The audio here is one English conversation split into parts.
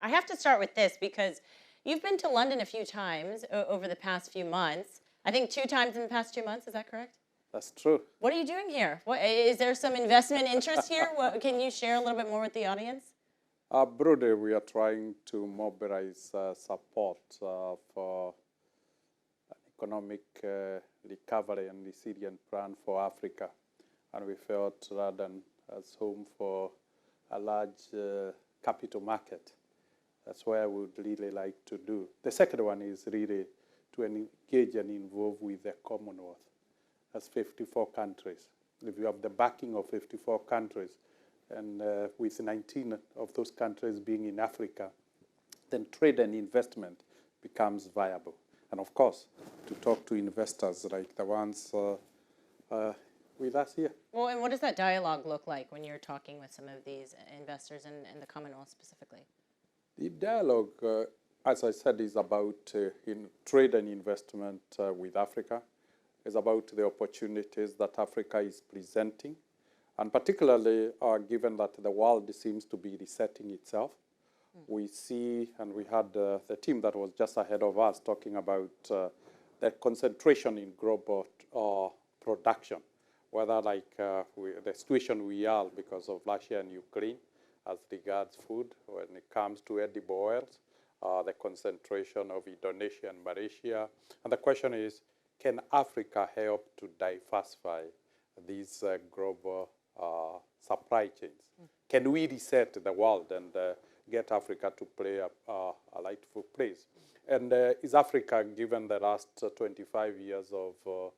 I have to start with this because you've been to London a few times over the past few months. I think 2 times in the past 2 months. Is that correct? That's true. What are you doing here? Is there some investment interest here? Can you share a little bit more with the audience? Broadly, we are trying to mobilize support for economic recovery and resilient plan for Africa. And we felt rather than as home for a large capital market, that's where I would really like to do. The second one is really to engage and involve with the Commonwealth. That's 54 countries. If you have the backing of 54 countries, and with 19 of those countries being in Africa, then trade and investment becomes viable. And of course, to talk to investors like the ones with us here. Well, and what does that dialogue look like when you're talking with some of these investors and the Commonwealth specifically? The dialogue, as I said, is about in trade and investment with Africa. It's about the opportunities that Africa is presenting, and particularly given that the world seems to be resetting itself. We see, and we had the team that was just ahead of us talking about the concentration in global production, whether like the situation we are because of Russia and Ukraine as regards food, when it comes to edible oils, the concentration of Indonesia and Malaysia. And the question is, can Africa help to diversify these global supply chains? Can we reset the world and get Africa to play a rightful place? And is Africa, given the last 25 years of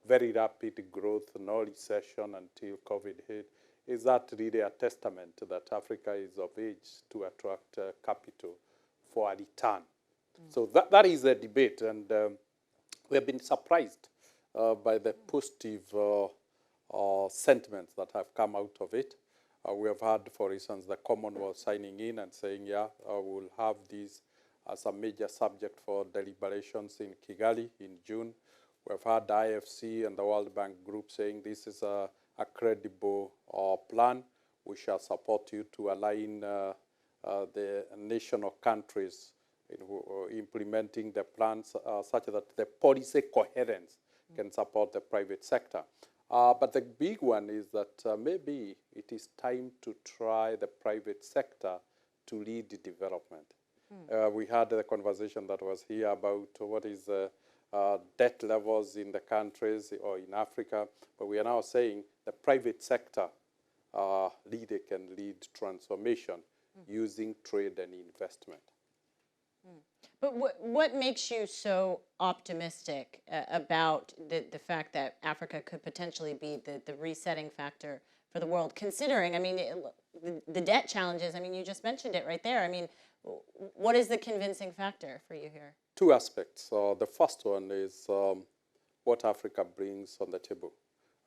very rapid growth, no recession until COVID hit, is that really a testament that Africa is of age to attract capital for a return? So that is the debate, and we have been surprised by the positive sentiments that have come out of it. We have had, for instance, the Commonwealth signing in and saying, yeah, we'll have this as a major subject for deliberations in Kigali in June. We've had the IFC and the World Bank Group saying this is a credible plan. We shall support you to align the nation or countries in implementing the plans such that the policy coherence can support the private sector. But the big one is that maybe it is time to try the private sector to lead the development. We had the conversation that was here about what is debt levels in the countries or in Africa, but we are now saying the private sector leader can lead transformation using trade and investment. But what makes you so optimistic about the fact that Africa could potentially be the resetting factor for the world, considering, I mean, the debt challenges, I mean, you just mentioned it right there. I mean, what is the convincing factor for you here? Two aspects. The first one is what Africa brings on the table.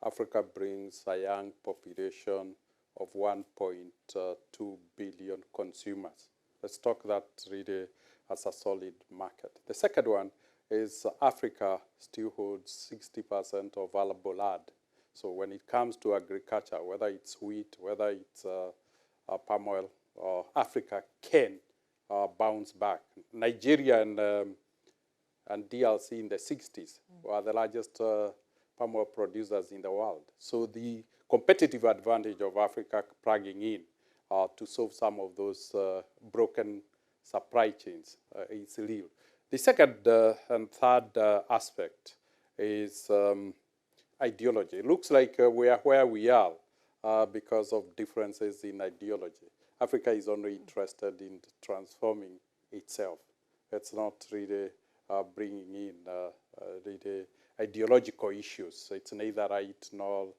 Africa brings a young population of 1.2 billion consumers. Let's talk that really as a solid market. The second one is Africa still holds 60% of valuable land. So when it comes to agriculture, whether it's wheat, whether it's palm oil, Africa can bounce back. Nigeria and DRC in the 60s were the largest palm oil producers in the world. So the competitive advantage of Africa plugging in to solve some of those broken supply chains is real. The second and third aspect is ideology. It looks like we are where we are because of differences in ideology. Africa is only interested in transforming itself. It's not really bringing in really ideological issues. It's neither right nor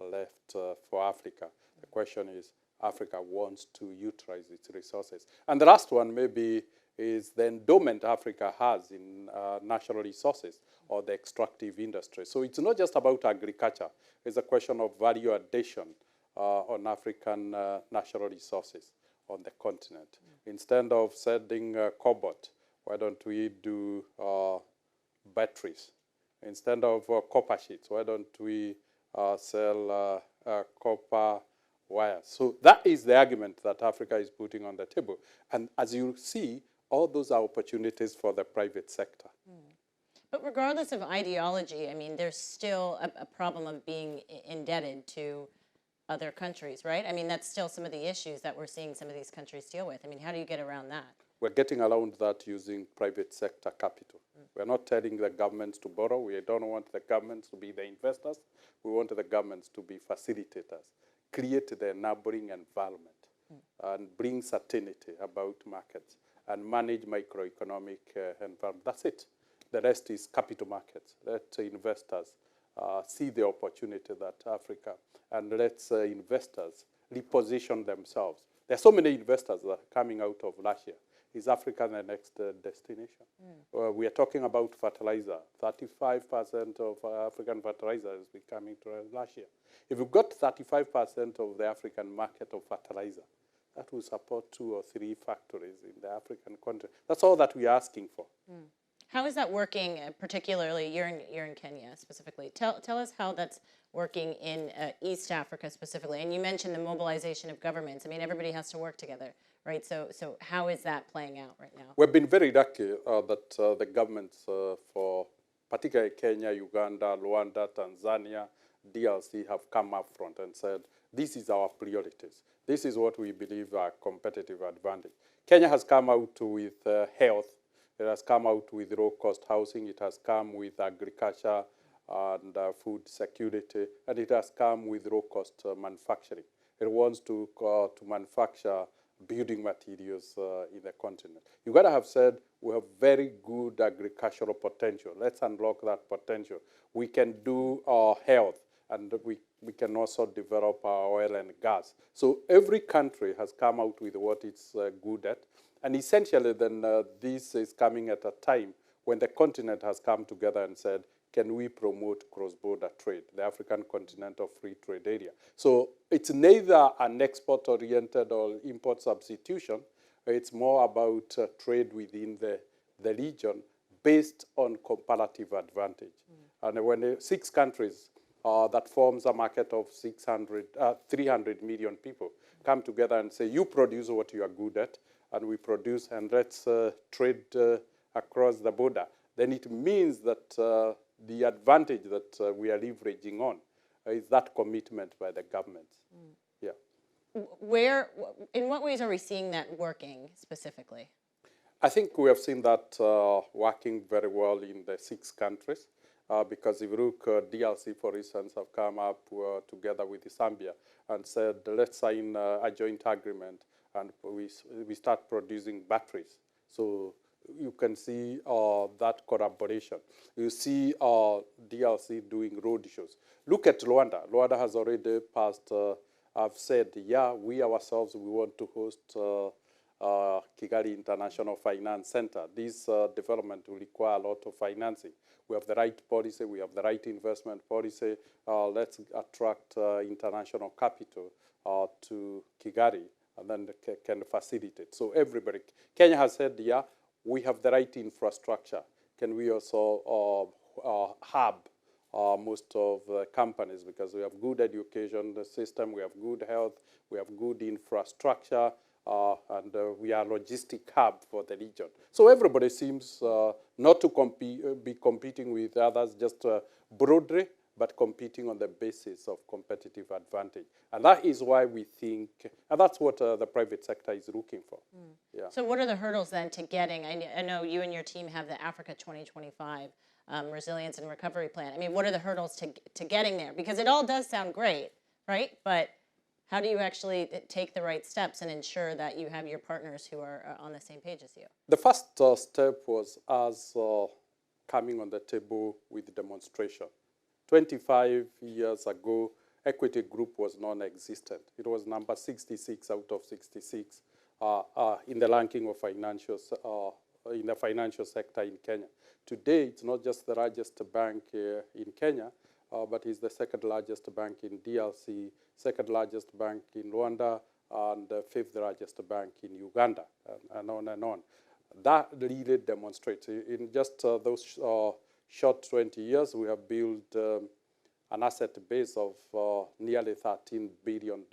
left for Africa. The question is, Africa wants to utilize its resources. And the last one maybe is the endowment Africa has in natural resources or the extractive industry. So it's not just about agriculture. It's a question of value addition on African natural resources on the continent. Instead of selling cobalt, why don't we do batteries? Instead of copper sheets, why don't we sell copper wires. So that is the argument that Africa is putting on the table. And as you see, all those are opportunities for the private sector. But regardless of ideology, I mean, there's still a problem of being indebted to other countries, right? I mean, that's still some of the issues that we're seeing some of these countries deal with. I mean, how do you get around that? We're getting around that using private sector capital. We're not telling the governments to borrow. We don't want the governments to be the investors. We want the governments to be facilitators, create the enabling environment, and bring certainty about markets, and manage microeconomic environment. That's it. The rest is capital markets. Let investors see the opportunity that Africa, and let investors reposition themselves. There are so many investors that are coming out of Russia. Is Africa the next destination? We are talking about fertilizer. 35% of African fertilizer is coming to Russia. If you've got 35% of the African market of fertilizer, that will support 2 or 3 factories in the African continent. That's all that we are asking for. How is that working, particularly, you're in Kenya specifically. Tell us how that's working in East Africa specifically. And you mentioned the mobilization of governments. I mean, everybody has to work together, right? So how is that playing out right now? We've been very lucky that the governments for particularly Kenya, Uganda, Rwanda, Tanzania, DRC have come up front and said, this is our priorities. This is what we believe are competitive advantage. Kenya has come out with health. It has come out with low-cost housing. It has come with agriculture and food security, and it has come with low-cost manufacturing. It wants to manufacture building materials in the continent. Uganda have said we have very good agricultural potential. Let's unlock that potential. We can do our health, and we can also develop our oil and gas. So every country has come out with what it's good at. And essentially, then this is coming at a time when the continent has come together and said, can we promote cross-border trade, the African continental free trade area? So it's neither an export-oriented or import substitution. It's more about trade within the region based on comparative advantage. And when 6 countries that forms a market of 300 million people come together and say, you produce what you are good at, and we produce, and let's trade across the border, then it means that the advantage that we are leveraging on is that commitment by the governments. Yeah. In what ways are we seeing that working specifically? I think we have seen that working very well in the 6 countries. Because if you look, DRC, for instance, have come up together with Zambia and said, let's sign a joint agreement, and we start producing batteries. So you can see that collaboration. You see DRC doing road shows. Look at Rwanda. Rwanda has already passed, I've said, yeah, we ourselves, we want to host Kigali International Finance Center. This development will require a lot of financing. We have the right policy, we have the right investment policy. Let's attract international capital to Kigali, and then can facilitate. So everybody, Kenya has said, yeah, we have the right infrastructure. Can we also hub most of the companies, because we have good education system, we have good health, we have good infrastructure, and we are a logistic hub for the region. So everybody seems not to be competing with others just broadly, but competing on the basis of competitive advantage. And that is why we think, and that's what the private sector is looking for. Yeah. So what are the hurdles then to getting, I know you and your team have the Africa 2025 Resilience and Recovery Plan. I mean, what are the hurdles to getting there? Because it all does sound great, right? But how do you actually take the right steps and ensure that you have your partners who are on the same page as you? The first step was us coming on the table with demonstration. 25 years ago, Equity Group was non-existent. It was number 66 out of 66 in the ranking of in the financial sector in Kenya. Today, it's not just the largest bank in Kenya, but it's the 2nd largest bank in DRC, 2nd largest bank in Rwanda, and the 5th largest bank in Uganda, and on and on. That really demonstrates, in just those short 20 years, we have built an asset base of nearly $13 billion.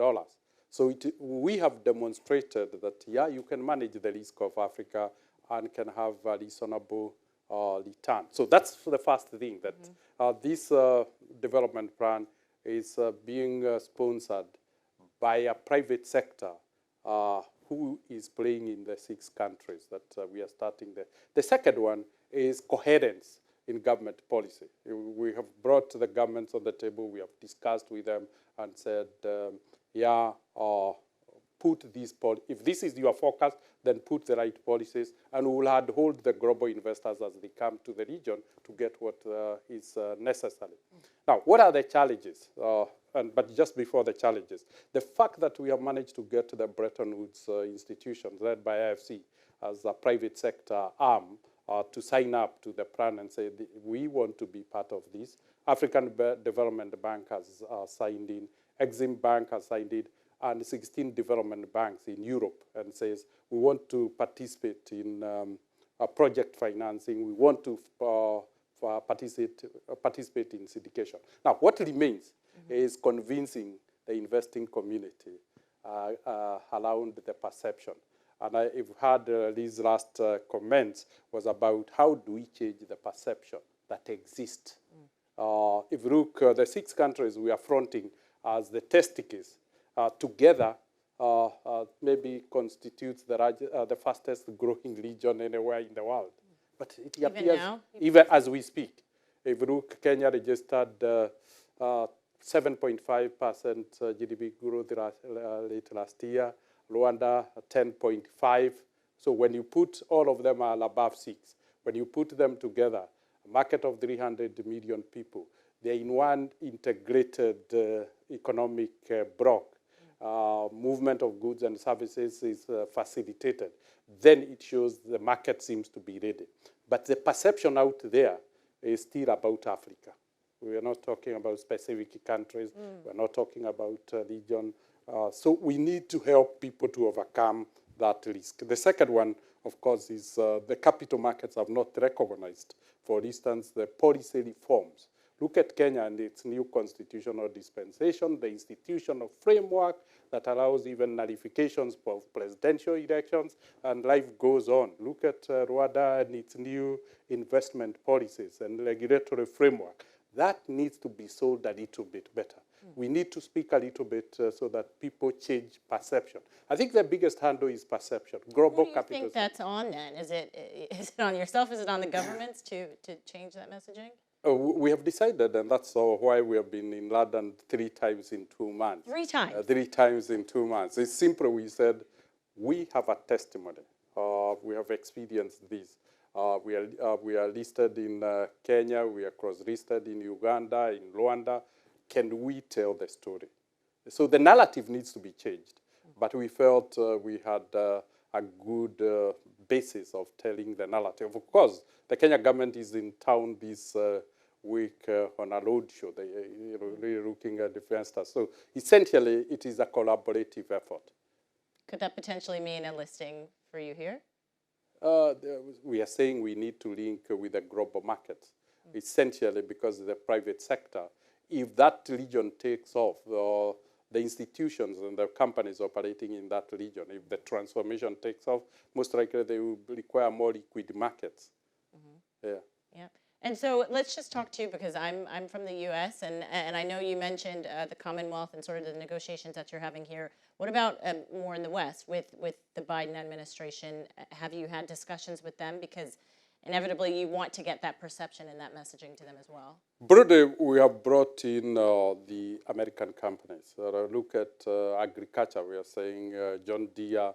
So we have demonstrated that, yeah, you can manage the risk of Africa and can have a reasonable return. So that's the first thing, that this development plan is being sponsored by a private sector who is playing in the 6 countries that we are starting there. The second one is coherence in government policy. We have brought the governments on the table, we have discussed with them and said, put these if this is your focus, then put the right policies, and we will hold the global investors as they come to the region to get what is necessary. Now, what are the challenges? But just before the challenges, the fact that we have managed to get the Bretton Woods institutions led by IFC as a private sector arm to sign up to the plan and say, we want to be part of this. African Development Bank has signed in, Exim Bank has signed in, and 16 development banks in Europe, and says, we want to participate in project financing, we want to participate in syndication. Now, what remains is convincing the investing community around the perception. And I've had these last comments was about how do we change the perception that exists. If you look, the 6 countries we are fronting as the test case together maybe constitutes the fastest growing region anywhere in the world. But it appears, even as we speak, if you look, Kenya registered 7.5% GDP growth rate last year, Rwanda 10.5. So when you put all of them are above 6, when you put them together, a market of 300 million people, they're in one integrated economic bloc. Movement of goods and services is facilitated. Then it shows the market seems to be ready. But the perception out there is still about Africa. We are not talking about specific countries. We're not talking about region. So we need to help people to overcome that risk. The second one, of course, is the capital markets have not recognized, for instance, the policy reforms. Look at Kenya and its new constitutional dispensation, the institutional framework that allows even nullifications of presidential elections, and life goes on. Look at Rwanda and its new investment policies and regulatory framework. That needs to be sold a little bit better. We need to speak a little bit so that people change perception. I think the biggest handle is perception. Global capital. What do you think that's on then? Is it on yourself? Is it on the governments to change that messaging? We have decided, and that's why we have been in London 3 times in 2 months. 3 times? 3 times in 2 months. It's simple. We said, we have a testimony. We have experienced this. We are listed in Kenya. We are cross-listed in Uganda, in Rwanda. Can we tell the story? So the narrative needs to be changed. But we felt we had a good basis of telling the narrative. Of course, the Kenya government is in town this week on a road show. They are really looking at defense stuff. So essentially, it is a collaborative effort. Could that potentially mean a listing for you here? We are saying we need to link with the global markets, essentially because the private sector, if that region takes off, the institutions and the companies operating in that region, if the transformation takes off, most likely they will require more liquid markets. Yeah. And so let's just talk to you, because I'm from the U.S. and I know you mentioned the Commonwealth and sort of the negotiations that you're having here. What about more in the West with the Biden administration? Have you had discussions with them? Because inevitably you want to get that perception and that messaging to them as well. Broadly, we have brought in the American companies. Look at agriculture. We are saying John Deere,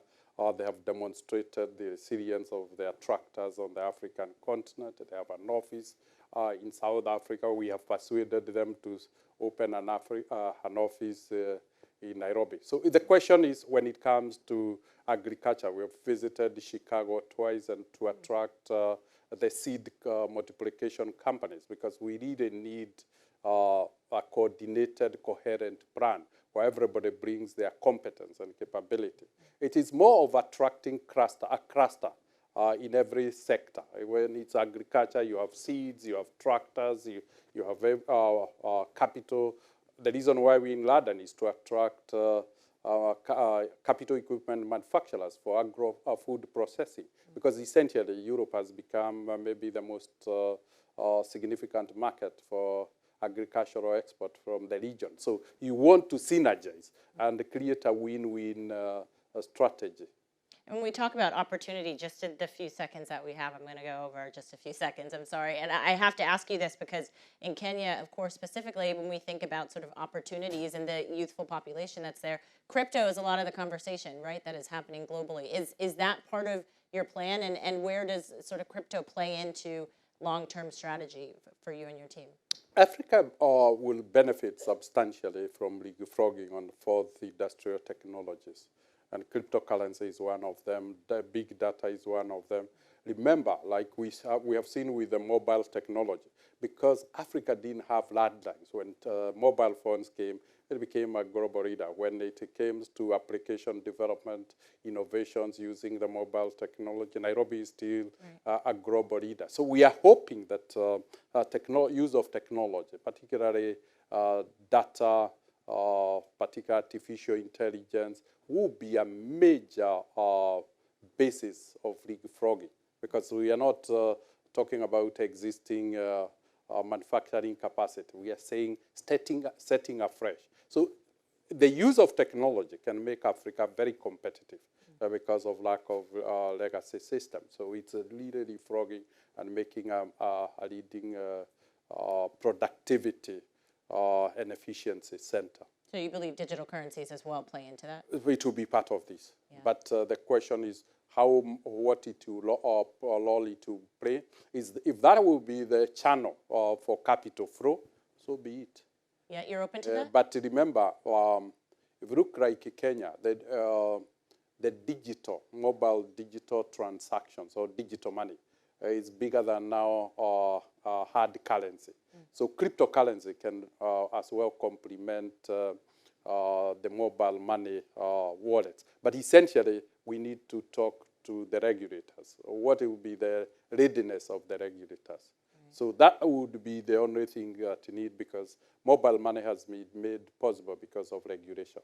they have demonstrated the resilience of their tractors on the African continent. They have an office in South Africa. We have persuaded them to open an office in Nairobi. So the question is, when it comes to agriculture, we have visited Chicago twice and to attract the seed multiplication companies, because we really need a coordinated, coherent plan where everybody brings their competence and capability. It is more of attracting a cluster in every sector. When it's agriculture, you have seeds, you have tractors, you have capital. The reason why we're in London is to attract capital equipment manufacturers for agro food processing, because essentially Europe has become maybe the most significant market for agricultural export from the region. So you want to synergize and create a win-win strategy. And when we talk about opportunity, just in the few seconds that we have, I'm going to go over just a few seconds, I'm sorry. And I have to ask you this because in Kenya, of course, specifically, when we think about sort of opportunities and the youthful population that's there, crypto is a lot of the conversation, right, that is happening globally. Is that part of your plan? And where does sort of crypto play into long-term strategy for you and your team? Africa will benefit substantially from leapfrogging on fourth industrial technologies. And cryptocurrency is one of them. The big data is one of them. Remember, like we have seen with the mobile technology, because Africa didn't have landlines. When mobile phones came, it became a global leader. When it came to application development, innovations using the mobile technology, Nairobi is still a global leader. So we are hoping that use of technology, particularly data, particularly artificial intelligence, will be a major basis of leapfrogging, because we are not talking about existing manufacturing capacity. We are saying setting afresh. So the use of technology can make Africa very competitive because of lack of legacy system. So it's really leapfrogging and making a leading productivity and efficiency center. So you believe digital currencies as well play into that? It will be part of this. Yeah. But the question is what it will allow it to play. If that will be the channel for capital flow, so be it. Yeah, you're open to that? But remember, if you look like Kenya, the mobile digital transactions or digital money is bigger than now hard currency. So cryptocurrency can as well complement the mobile money wallets. But essentially, we need to talk to the regulators. What will be the readiness of the regulators? So that would be the only thing that you need, because mobile money has been made possible because of regulation.